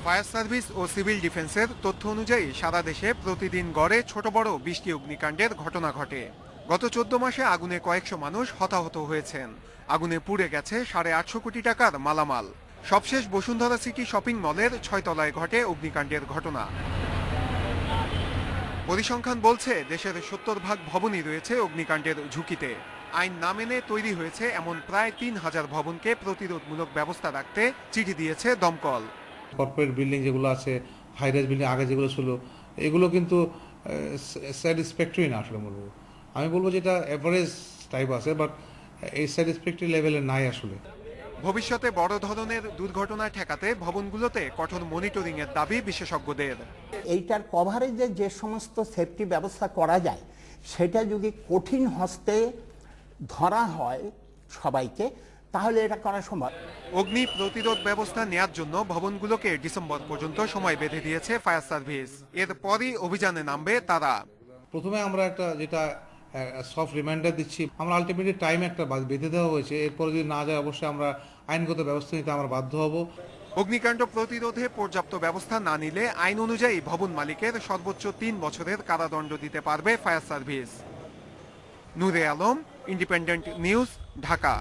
Fire service ও civil ডিফেন্সের তথ্য অনুযায়ী সারা দেশে প্রতিদিন গড়ে ছোট বড় 20টি অগ্নিকাণ্ডের ঘটনা ঘটে। গত 14 মাসে আগুনে কয়েকশো মানুষ হতাহত হয়েছেন। আগুনে পুড়ে গেছে 850 কোটি টাকার মালামাল। সবশেষ বসুন্ধরা সিটি শপিং মলের 6 তলায় ঘটে অগ্নিকাণ্ডের ঘটনা। পরিসংখ্যান বলছে দেশের 70% ভবনই রয়েছে অগ্নিকাণ্ডের ঝুঁকিতে। আইন না মেনে তৈরি হয়েছে এমন প্রায় 3000 ভবনকে প্রতিরোধমূলক ব্যবস্থা রাখতে চিঠি দিয়েছে দমকল। কর্পোরেট বিল্ডিং যেগুলো আছে, হাইরাইজ বিল্ডিং আগে যেগুলো ছিল, এগুলো কিন্তু স্যাটিসফ্যাক্টরি না। আসলে বলবো, আমি বলবো যেটা এভারেজ টাইপ আছে, বাট এই স্যাটিসফ্যাক্টরি লেভেলে নাই আসলে। ভবিষ্যতে বড় ধরনের দুর্ঘটনা ঠেকাতে ভবনগুলোতে কঠোর মনিটরিং এর দাবি বিশেষজ্ঞদের। এইটার কভারেজে যে সমস্ত সেফটি ব্যবস্থা করা যায়, সেটা যদি কঠিন হস্তে ধরা হয় সবাইকে, তাহলে এটা করা সম্ভব। অগ্নি প্রতিরোধ ব্যবস্থা নেয়ার জন্য ভবনগুলোকে ডিসেম্বর পর্যন্ত সময় বেঁধে দিয়েছে ফায়ার সার্ভিস। এরপরই অভিযানে নামবে তারা। প্রথমে আমরা একটা যেটা সফট রিমাইন্ডার দিচ্ছি, আমরা আলটিমেটলি টাইম একটা বেঁধে দেওয়া হয়েছে। এরপরে যদি না যায়, অবশ্যই আমরা আইনগত ব্যবস্থা নিতে আমরা বাধ্য হব। অগ্নিকাণ্ড প্রতিরোধে পর্যাপ্ত ব্যবস্থা না নিলে আইন অনুযায়ী ভবন মালিকের সর্বোচ্চ 3 বছরের কারাদণ্ড দিতে পারবে ফায়ার সার্ভিস। নূরে আলম, ইন্ডিপেন্ডেন্ট নিউজ, ঢাকা।